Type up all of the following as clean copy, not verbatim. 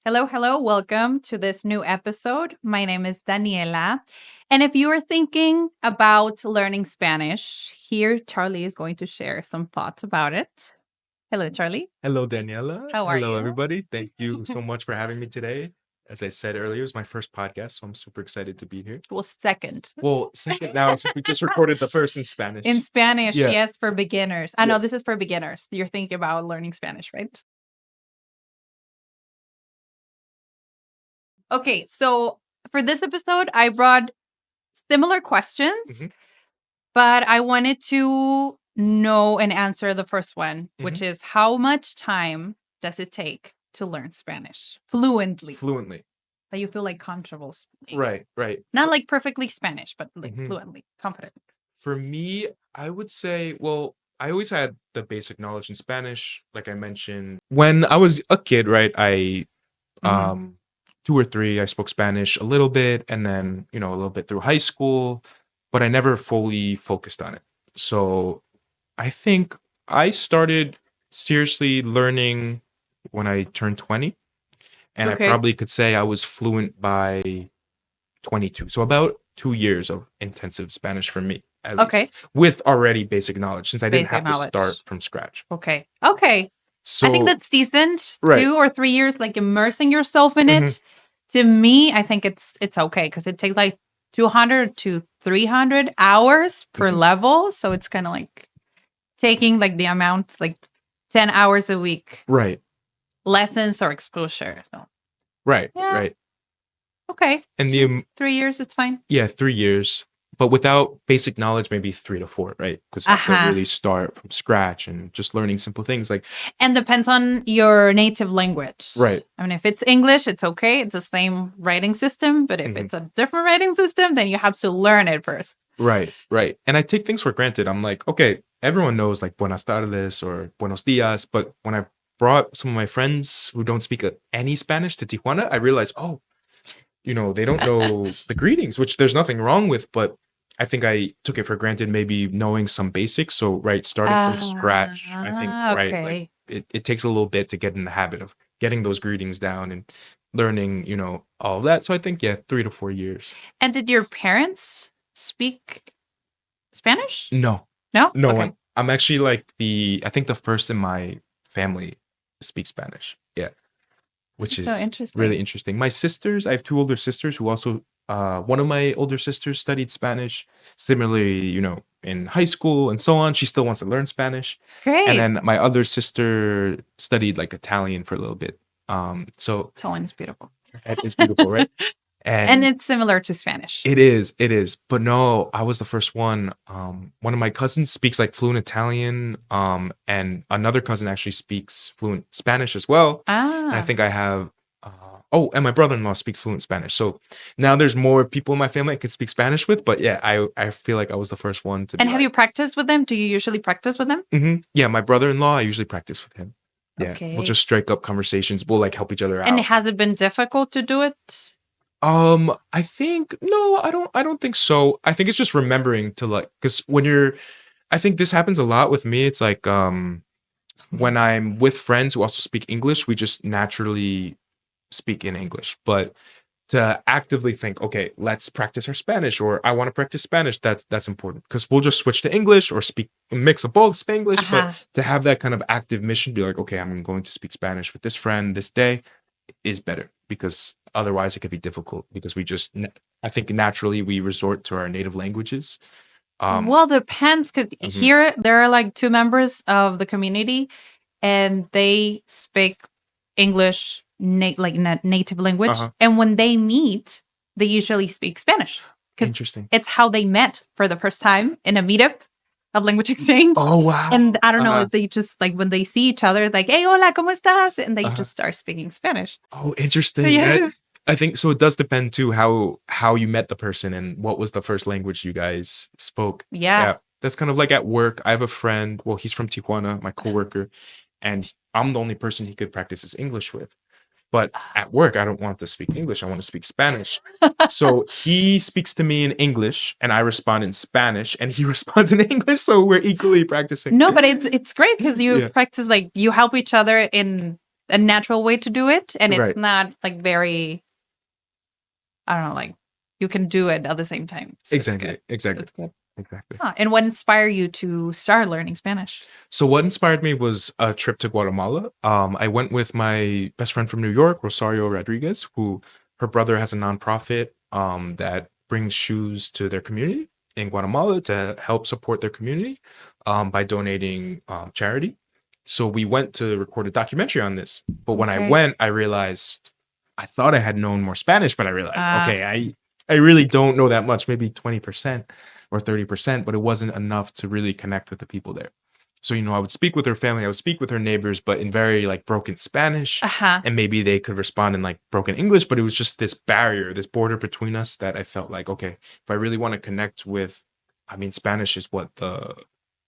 Hello, hello. Welcome to this new episode. My name is Daniela. And if you are thinking about learning Spanish, here Charlie is going to share some thoughts about it. Hello, Charlie. Hello, Daniela. How are Hello, you? everybody. Thank you so much for having me today. As I said earlier, it's my first podcast, so I'm super excited to be here. Well, second. Well, second now, since we just recorded the first in Spanish. In Spanish, Yeah. yes, for beginners. I know Yes. this is for beginners. You're thinking about learning Spanish, right? Okay, so for this episode, I brought similar questions, but I wanted to know and answer the first one, which is how much time does it take to learn Spanish fluently? Fluently. That you feel like comfortable speaking. Right. Not like perfectly Spanish, but like Mhm. fluently, confident. For me, I would say, well, I always had the basic knowledge in Spanish, like I mentioned. When I was a kid, right, I Mhm. 2 or 3, I spoke Spanish a little bit, and then, a little bit through high school, but I never fully focused on it. So I think I started seriously learning when I turned 20, and I Okay. probably could say I was fluent by 22. So about 2 years of intensive Spanish for me, at least, Okay. with already basic knowledge, since I didn't Basic have to knowledge. start from scratch. Okay. Okay. So I think that's decent. Right. 2 or 3 years, like immersing yourself in Mhm. it. To me, I think it's okay because it takes like 200 to 300 hours per Mhm. level. So it's kind of like taking like the amount, like 10 hours a week, Right. lessons or exposure. So, Right. yeah. Right. Okay. And the 3 years, it's fine. Yeah, 3 years, but without basic knowledge, maybe 3 to 4, right? Because you have to really start from scratch and just learning simple things like And depends on your native language. Right. I mean, if it's English, it's okay. It's the same writing system. But if Mhm. it's a different writing system, then you have to learn it first. Right. And I take things for granted. I'm like, okay, everyone knows like buenas tardes or buenos dias, but when I brought some of my friends who don't speak any Spanish to Tijuana, I realized, they don't know the greetings, which there's nothing wrong with, but I think I took it for granted, maybe knowing some basics. So, right, starting from scratch, I think, right, like Okay. it takes a little bit to get in the habit of getting those greetings down and learning, all of that. So I think, yeah, 3 to 4 years. And did your parents speak Spanish? No, No? no Okay. one. I'm actually like I think the first in my family to speak Spanish. Yeah. Which So is interesting. really interesting. My sisters, I have 2 older sisters who also one of my older sisters studied Spanish. Similarly, in high school and so on. She still wants to learn Spanish. Great. And then my other sister studied like Italian for a little bit. So Italian is beautiful. it's beautiful, right? And it's similar to Spanish. It is. But no, I was the first one. One of my cousins speaks like fluent Italian. And another cousin actually speaks fluent Spanish as well. And I think I have and my brother-in-law speaks fluent Spanish. So now there's more people in my family I could speak Spanish with. But yeah, I feel like I was the first one to be And have you practiced with them? Do you usually practice with them? Yeah, my brother-in-law, I usually practice with him. Yeah. Okay. We'll just strike up conversations. We'll like help each other out. And has it been difficult to do it? I think no, I don't think so. I think it's just remembering to like because I think this happens a lot with me. It's like when I'm with friends who also speak English, we just naturally speak in English. But to actively think, okay, let's practice our Spanish, or I want to practice Spanish, that's important because we'll just switch to English or speak a mix of both Spanglish. But to have that kind of active mission, be like, okay, I'm going to speak Spanish with this friend this day, is better because otherwise it could be difficult because I think naturally we resort to our native languages. Well, depends because here there are like 2 members of the community and they speak English native language. And when they meet, they usually speak Spanish. Interesting. It's how they met for the first time in a meetup of language exchange. Oh, wow. And I don't know, they just like when they see each other, like, hey, hola, ¿cómo estás? And they just start speaking Spanish. Oh, interesting. Yes. I think so. It does depend too how you met the person and what was the first language you guys spoke. Yeah. That's kind of like at work. I have a friend. Well, he's from Tijuana, my coworker, and I'm the only person he could practice his English with. But at work, I don't want to speak English. I want to speak Spanish. So he speaks to me in English, and I respond in Spanish, and he responds in English. So we're equally practicing. No, but it's great because you practice, like you help each other in a natural way to do it, and it's Right. not like very, I don't know, like you can do it at the same time. So it's Exactly. good. Exactly. It's good. Exactly. Huh. And what inspired you to start learning Spanish? So what inspired me was a trip to Guatemala. I went with my best friend from New York, Rosario Rodriguez, who her brother has a nonprofit that brings shoes to their community in Guatemala to help support their community by donating charity. So we went to record a documentary on this. But when I Okay. went, I realized I thought I had known more Spanish, but I realized, Uh, okay, I really don't know that much, maybe 20% or 30%, but it wasn't enough to really connect with the people there. So, I would speak with her family, I would speak with her neighbors, but in very like broken Spanish. uh-huh. And maybe they could respond in like broken English, but it was just this barrier, this border between us that I felt like, okay, if I really want to connect with, Spanish is what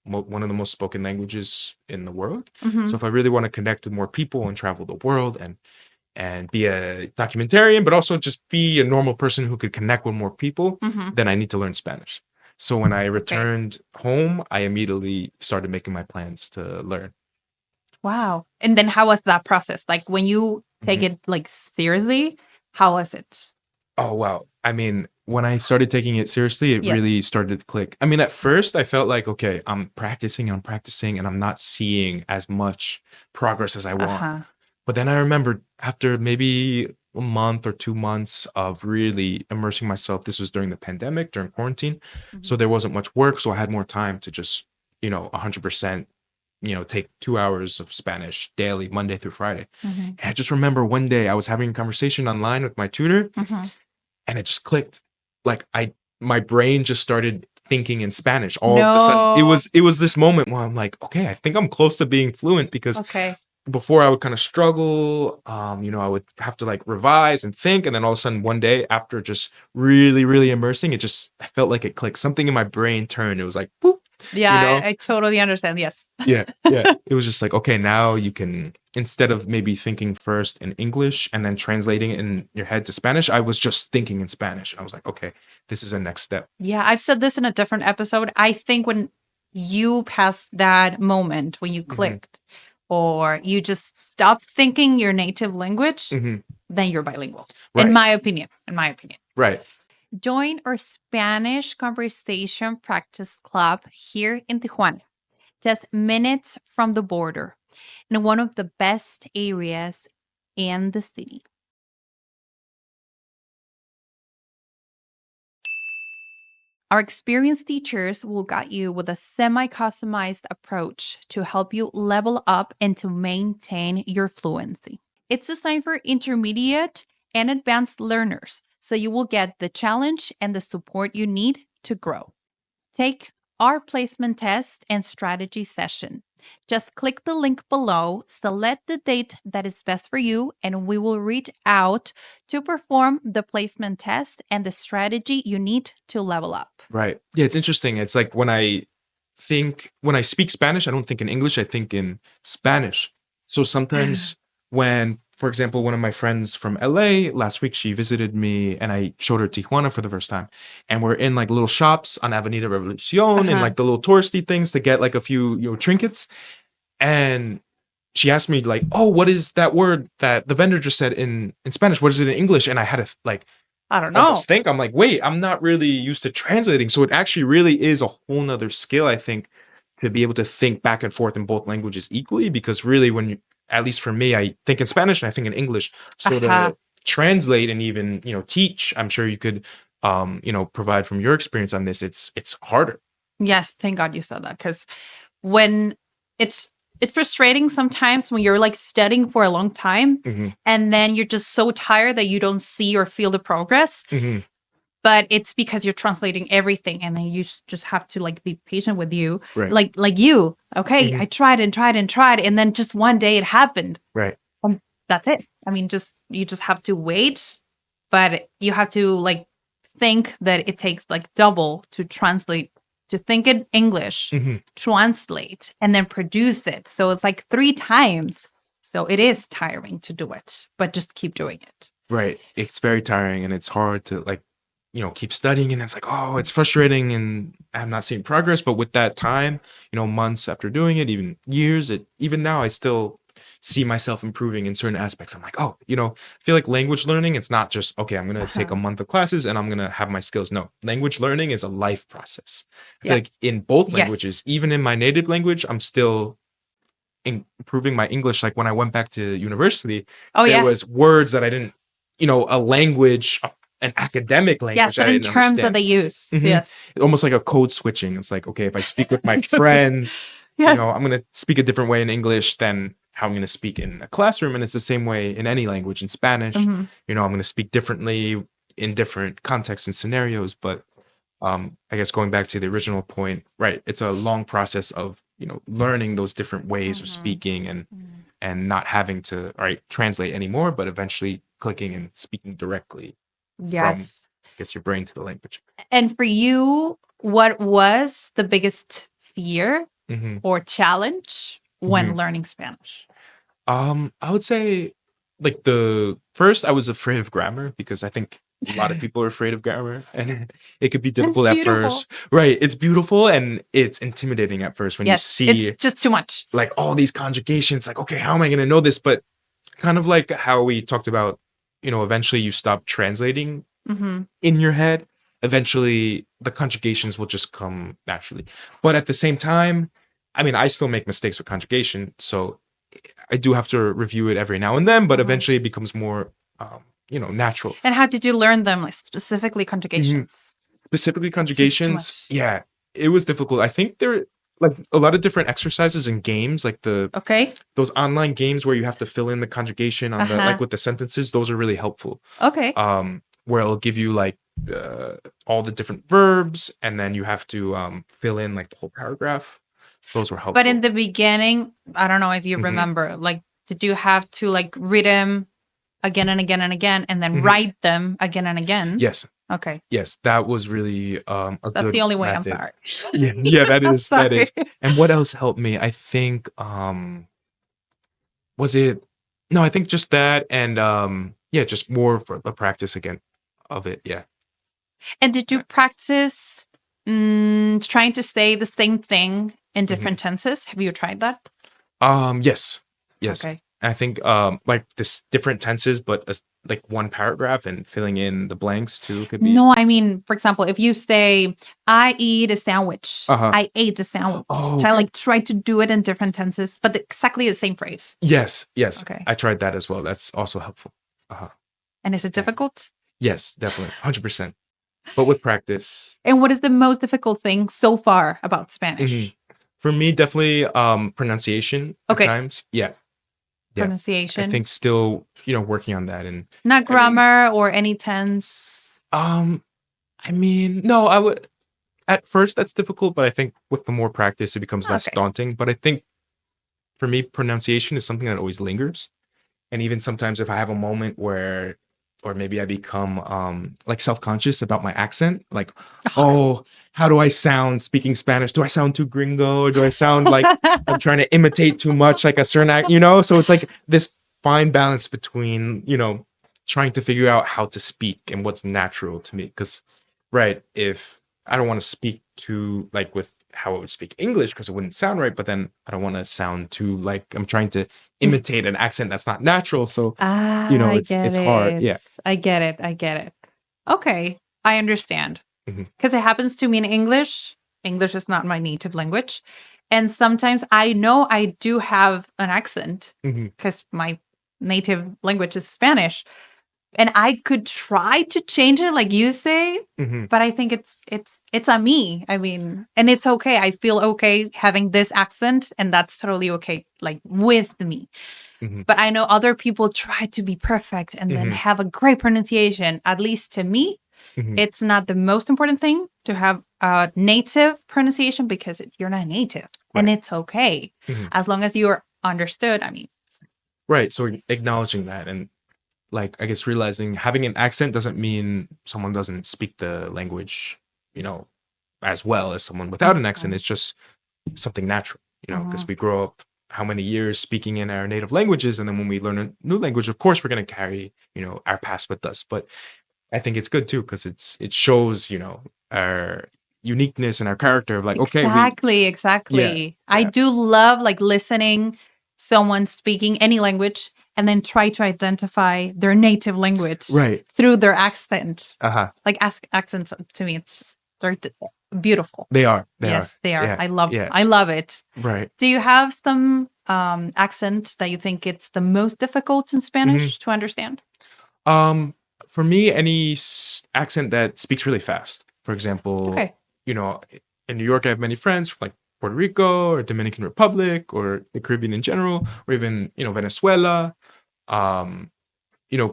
one of the most spoken languages in the world. Mhm. So if I really want to connect with more people and travel the world and be a documentarian, but also just be a normal person who could connect with more people, Mhm. then I need to learn Spanish. So when I Okay. returned home, I immediately started making my plans to learn. Wow. And then how was that process? Like when you take Mhm. it like seriously, how was it? Oh, wow. When I started taking it seriously, it Yes. really started to click. At first, I felt like, okay, I'm practicing, and I'm not seeing as much progress as I want. Uh-huh. But then I remembered after maybe a month or 2 months of really immersing myself, this was during the pandemic, during quarantine. So Mhm. there wasn't much work. So I had more time to just, 100%, take 2 hours of Spanish daily, Monday through Friday. Mhm. And I just remember one day I was having a conversation online with my tutor Mhm. and it just clicked. Like my brain just started thinking in Spanish all of a sudden. It No. was this moment where I'm like, okay, I think I'm close to being fluent because Okay. before I would kind of struggle. I would have to like revise and think, and then all of a sudden one day after just really, really immersing, I felt like it clicked. Something in my brain turned. It was like boop, Yeah, you know? I totally understand. Yes. Yeah, yeah. It was just like, okay, now you can instead of maybe thinking first in English and then translating it in your head to Spanish, I was just thinking in Spanish. And I was like, okay, this is a next step. Yeah, I've said this in a different episode. I think when you passed that moment, when you Hmm. clicked or you just stopped thinking your native language, Hmm. then you're bilingual. In Right, my opinion. In my opinion. right. Join our Spanish conversation practice club here in Tijuana, just minutes from the border, in one of the best areas in the city. Our experienced teachers will guide you with a semi customized approach to help you level up and to maintain your fluency. It's designed for intermediate and advanced learners, so you will get the challenge and the support you need to grow. Take our placement test and strategy session. Just click the link below, select the date that is best for you, and we will reach out to perform the placement test and the strategy you need to level up. Right. Yeah, it's interesting. It's like when I speak Spanish, I don't think in English, I think in Spanish. So sometimes when, for example, one of my friends from LA last week, she visited me and I showed her Tijuana for the first time. And we're in like little shops on Avenida Revolucion and Uh-huh. like the little touristy things to get like a few, trinkets. And she asked me like, "Oh, what is that word that the vendor just said in Spanish? What is it in English?" And I had to like I don't know. almost think I'm like, wait, I'm not really used to translating. So it actually really is a whole nother skill, I think, to be able to think back and forth in both languages equally. Because really, at least for me, I think in Spanish and I think in English. So Uh-huh. to translate and even teach, I'm sure you could provide from your experience on this. It's harder. Yes, thank God you said that because when it's it's frustrating sometimes when you're like studying for a long time Hmm. and then you're just so tired that you don't see or feel the progress, Hmm. but it's because you're translating everything and then you just have to like be patient with you, Right. like you. Okay, Hmm. I tried and tried and tried and then just one day it happened. Right. That's it. I mean, just you just have to wait, but you have to like think that it takes like double to translate, to think in English, Hmm. translate, and then produce it. So it's like three times. So it is tiring to do it, but just keep doing it. Right. It's very tiring and it's hard to like, keep studying and it's like, oh, it's frustrating and I'm not seeing progress. But with that time, months after doing it, even years, even now, I still see myself improving in certain aspects. I'm like, oh, I feel like language learning, it's not just, okay, I'm going to take a month of classes and I'm going to have my skills. No, language learning is a life process. I feel like Yes. in both Yes. languages, even in my native language, I'm still improving my English. Like when I went back to university, Oh, there yeah. was words that I didn't, a language, an academic language Yes, that I certain didn't terms that understand. they use. Mhm. Yes. Almost like a code switching. It's like, okay, if I speak with my friends, Yes. I'm going to speak a different way in English than how I'm going to speak in a classroom. And it's the same way in any language. In Spanish, Mhm. I'm going to speak differently in different contexts and scenarios. But I guess going back to the original point, right? It's a long process of, learning those different ways of speaking and not having to, all right, translate anymore, but eventually clicking and speaking directly from, Yes. I guess, your brain to the language. And for you, what was the biggest fear Mm-hmm. or challenge when Mhm. learning Spanish? I would say like the first I was afraid of grammar because I think a lot of people are afraid of grammar and it could be It's difficult at beautiful. first. Right. It's beautiful and it's intimidating at first when you Yes, it's see just too much. like all these conjugations, like, okay, how am I gonna know this? But kind of like how we talked about, eventually you stop translating Mhm. in your head. Eventually the conjugations will just come naturally. But at the same time, I mean, I still make mistakes with conjugation, so I do have to review it every now and then, but Mhm. eventually it becomes more, natural. And how did you learn them, like specifically Mhm. conjugations? Specifically It's just too conjugations, much. yeah, it was difficult. I think there like a lot of different exercises and games, like Okay. those online games where you have to fill in the conjugation on the Uh-huh. like with the sentences. Those are really helpful. Okay. Where it'll give you like all the different verbs, and then you have to fill in like the whole paragraph. Those were But in helpful. the beginning, I don't know if you Mhm. remember, like, did you have to like read them again and again and again and then Mhm. write them again and again? Yes. Okay. Yes, that was really a That's the good only way. I'm method. sorry. Yeah, yeah, that I'm is that sorry. is. And what else helped me? I think was it no, I think just that and yeah, just more for a practice again of it. Yeah. And did you practice trying to say the same thing in Mhm. different tenses? Have you tried that? Yes. Yes. Okay. I think like this different tenses, but like one paragraph and filling in the blanks too could be. No, I mean, for example, if you say, I eat a sandwich, Uh-huh. I ate a sandwich, Oh, try okay. like try to do it in different tenses, but exactly the same phrase. Yes, yes. Okay. I tried that as well. That's also helpful. Uh-huh. And is it Yeah. difficult? Yes, definitely. 100%. But with practice. And what is the most difficult thing so far about Mhm. Spanish? For me, definitely pronunciation at Okay. times. Yeah. Yeah. I Pronunciation, think still, working on that. And not I mean, grammar or any tense. um, I mean, no, I would at first that's difficult, but I think with the more practice it becomes less Okay. daunting. But I think for me, pronunciation is something that always lingers. And even sometimes if I have a moment where or maybe I become like self-conscious about my accent, like, oh, how do I sound speaking Spanish? Do I sound too gringo? Or do I sound like I'm trying to imitate too much like a certain So it's like this fine balance between, trying to figure out how to speak and what's natural to me. Because right, if I don't want to speak too like with how I would speak English because it wouldn't sound right, but then I don't want to sound too like I'm trying to imitate an accent that's not natural. So, I get it's hard. it. Yeah. I get it. I get it. Okay. I understand. Mhm. Because it happens to me in English. English is not my native language. And sometimes I know I do have an accent Mhm. because my native language is Spanish. And I could try to change it like you say, Mhm. but I think it's on me. I mean, and it's okay. I feel okay having this accent and that's totally okay like with me. Mhm. But I know other people try to be perfect and then Mhm. have a great pronunciation. At least to me, Mhm. it's not the most important thing to have a native pronunciation because you're not native and Right. it's okay Mhm. as long as you're understood. I mean, Right. So acknowledging that and like I guess realizing having an accent doesn't mean someone doesn't speak the language, you know, as well as someone without an accent. mhm, It's just something natural, because mhm. we grow up how many years speaking in our native languages, and then when we learn a new language, of course, we're going to carry, our past with us. But I think it's good too because it shows, our uniqueness and our character of like, okay, we, Exactly, yeah, exactly. I yeah, do love like listening someone speaking any language and then try to identify their native language Right. through their accent. Uh-huh. Like accents to me, it's just they're beautiful. They are. Yes, they are. Yeah. Yeah. I love it. Right. Do you have some accent that you think it's the most difficult in Spanish to understand? Um, for me, any accent that speaks really fast. For example, Okay. you know, in New York, I have many friends from like Puerto Rico or Dominican Republic or the Caribbean in general, or even, Venezuela. Um,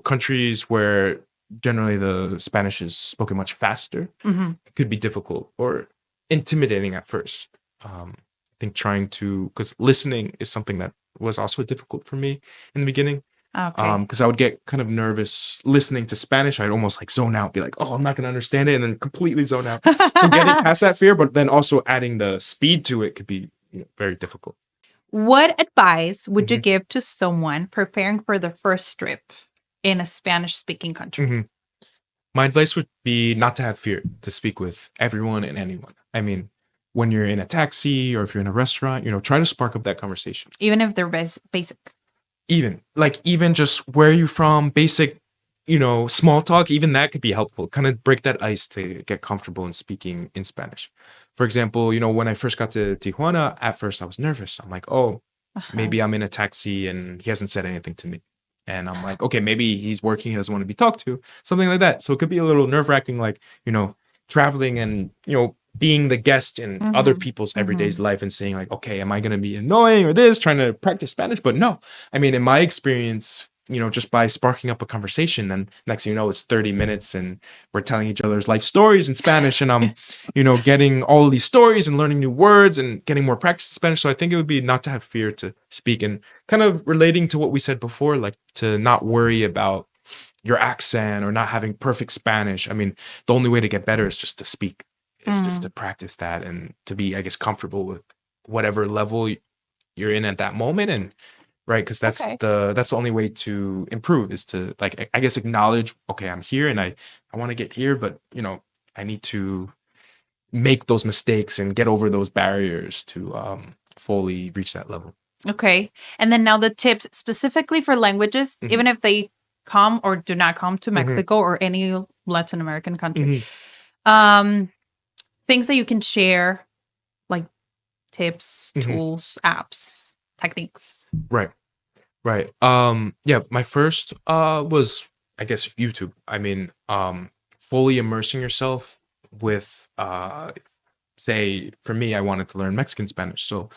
countries where generally the Spanish is spoken much faster. Mm-hmm. It could be difficult or intimidating at first. I think trying to, because listening is something that was also difficult for me in the beginning. Okay. Because I would get kind of nervous listening to Spanish. I'd almost like zone out, be like, "Oh, I'm not gonna understand it," and then completely zone out. So getting past that fear, but then also adding the speed to it could be very difficult. What advice would you Mhm. give to someone preparing for their first trip in a Spanish speaking country? Mhm. My advice would be not to have fear to speak with everyone and anyone. I mean, when you're in a taxi or if you're in a restaurant, try to spark up that conversation. Even if they're basic. Even just where are you from, basic, small talk, even that could be helpful. Kind of break that ice to get comfortable in speaking in Spanish. For example, when I first got to Tijuana, at first I was nervous. I'm like, oh, maybe I'm in a taxi and he hasn't said anything to me. And I'm like, okay, maybe he's working, he doesn't want to be talked to, something like that. So it could be a little nerve-wracking, like, traveling and, being the guest in other people's everyday's life and saying like, okay, am I going to be annoying or this, trying to practice Spanish? But no, I mean, in my experience, just by sparking up a conversation, then next thing you know, it's 30 minutes and we're telling each other's life stories in Spanish. And I'm, getting all of these stories and learning new words and getting more practice in Spanish. So I think it would be not to have fear to speak, and kind of relating to what we said before, like to not worry about your accent or not having perfect Spanish. I mean, the only way to get better is just to speak, is just to practice that and to be, I guess, comfortable with whatever level you're in at that moment. And right, because that's Okay. the only way to improve, is to, like, I guess, acknowledge, okay, I'm here and I want to get here, but I need to make those mistakes and get over those barriers to fully reach that level. Okay. And then now the tips specifically for languages, even if they come or do not come to Mexico or any Latin American country. Things that you can share, like tips, tools, apps, techniques. Right. Yeah, my first was, I guess, YouTube. I mean, fully immersing yourself with say, for me, I wanted to learn Mexican Spanish. So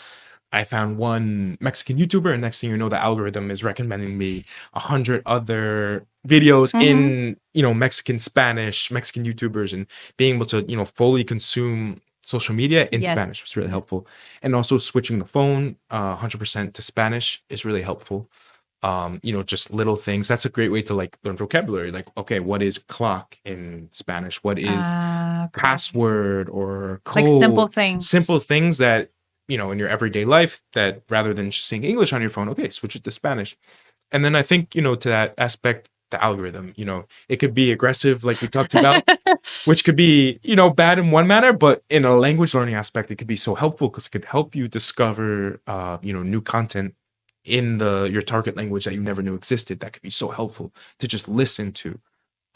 I found one Mexican YouTuber, and next thing you know, the algorithm is recommending me 100 other videos in, Mexican Spanish, Mexican YouTubers, and being able to, fully consume social media in Spanish was really helpful. And also switching the phone 100% to Spanish is really helpful. Just little things. That's a great way to like learn vocabulary. Like, okay, what is clock in Spanish? What is password or code? Like simple things. Simple things that, in your everyday life, that rather than just saying English on your phone, okay, switch it to Spanish. And then I think, to that aspect, the algorithm, it could be aggressive, like we talked about, which could be, bad in one manner, but in a language learning aspect, it could be so helpful because it could help you discover, new content in your target language that you never knew existed. That could be so helpful to just listen to.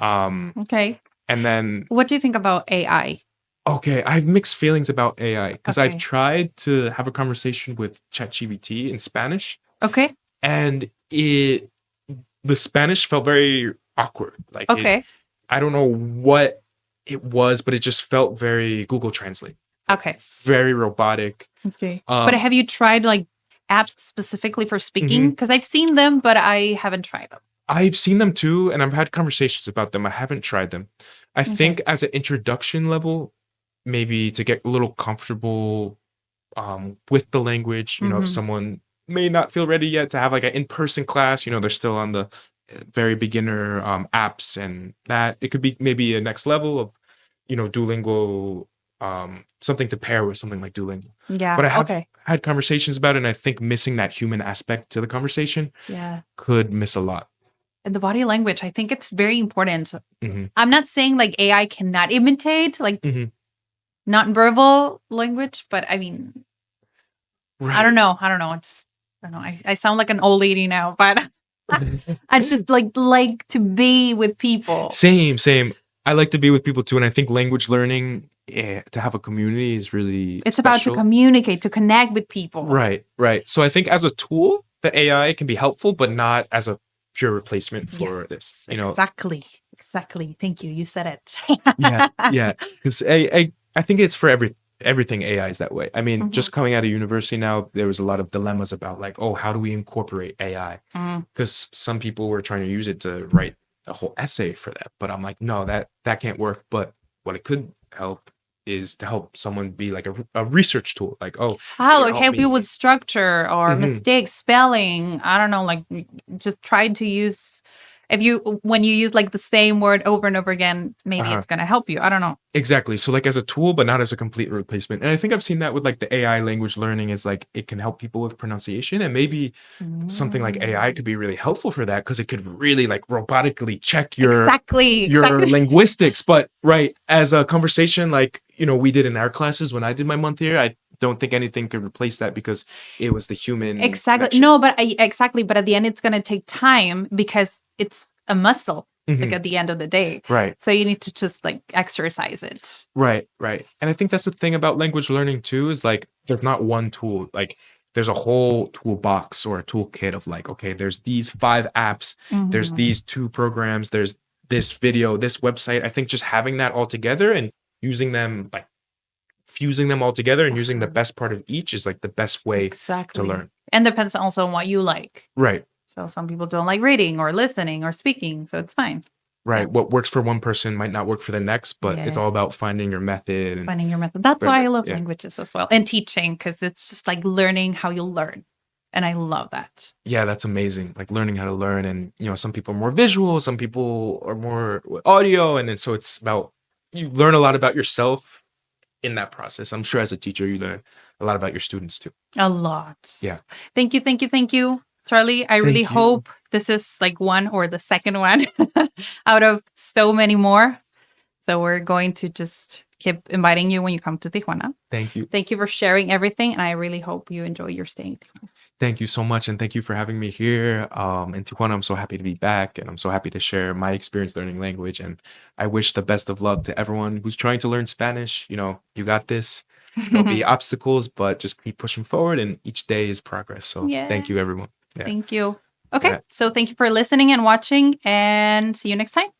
Okay. And then, what do you think about AI? okay, I have mixed feelings about AI because I've Okay. tried to have a conversation with ChatGPT in Spanish, Okay. and the Spanish felt very awkward. Like, Okay. I don't know what it was, but it just felt very Google Translate. Okay. Very robotic. Okay. But have you tried like apps specifically for speaking? Because I've seen them, but I haven't tried them. I've seen them too, and I've had conversations about them. I haven't tried them. I think as an introduction level, maybe to get a little comfortable with the language, if someone may not feel ready yet to have like an in-person class, they're still on the very beginner apps, and that it could be maybe a next level of, Duolingo, something to pair with something like Duolingo. Yeah. But I have had conversations about it, and I think missing that human aspect to the conversation could miss a lot. And the body language, I think it's very important. I'm not saying like AI cannot imitate like non-verbal language, but I mean, I don't know. It's I don't know. I sound like an old lady now, but I just like to be with people. Same. I like to be with people too, and I think language learning, to have a community is really It's about to special. communicate, to connect with people. Right. So I think as a tool, the AI can be helpful, but not as a pure replacement for this. Yes, exactly. Thank you. You said it. Yeah. Because I think it's for everything AI is that way. I mean, just coming out of university now, there was a lot of dilemmas about like, oh, how do we incorporate AI? Because some people were trying to use it to write a whole essay for that, but I'm like, no, that can't work. But what it could help is to help someone be like a research tool. Like, oh, How here, like help help you me. with structure or Mhm. mistakes, spelling. I don't know, like just try to use if you when you use like the same word over and over again, maybe Uh-huh. it's gonna help you. I don't know. Exactly. So like as a tool, but not as a complete replacement. And I think I've seen that with like the AI language learning is like it can help people with pronunciation, and maybe something like AI could be really helpful for that because it could really like robotically check Exactly. your linguistics. But right, as a conversation like, we did in our classes when I did my month here, I don't think anything could replace that because it was the human Exactly. connection. No, but exactly. But at the end, it's going to take time because it's a muscle, like Mhm. at the end of the day. Right. So you need to just like exercise it. Right. And I think that's the thing about language learning too, is like there's not one tool. Like there's a whole toolbox or a toolkit of like, okay, there's these 5 apps, there's Mhm. these 2 programs, there's this video, this website. I think just having that all together and using them, like fusing them all together and using the best part of each is like the best way to Exactly. learn. And depends also on what you like. Right. So some people don't like reading or listening or speaking. So it's fine. Right. What works for one person might not work for the next, but it's all Yes. about finding your method and Finding your method. That's why I love yeah. languages as well. And teaching, because it's just like learning how you learn. And I love that. Yeah, that's amazing. Like learning how to learn, and some people are more visual, some people are more audio, and then so it's about you learn a lot about yourself in that process. I'm sure as a teacher you learn a lot about your students too. A lot. Yeah. Thank you, Charlie. I really Thank you. hope this is like one or the second one out of so many more. So we're going to just keep inviting you when you come to Tijuana. Thank you. Thank you for sharing everything. And I really hope you enjoy your stay in Tijuana. Thank you so much, and thank you for having me here. In Tijuana, I'm so happy to be back, and I'm so happy to share my experience learning language. And I wish the best of luck to everyone who's trying to learn Spanish. You got this. There'll be obstacles, but just keep pushing forward, and each day is progress. So thank you, Yes. everyone. Yeah. Thank you. Okay. Yeah. So thank you for listening and watching, and see you next time.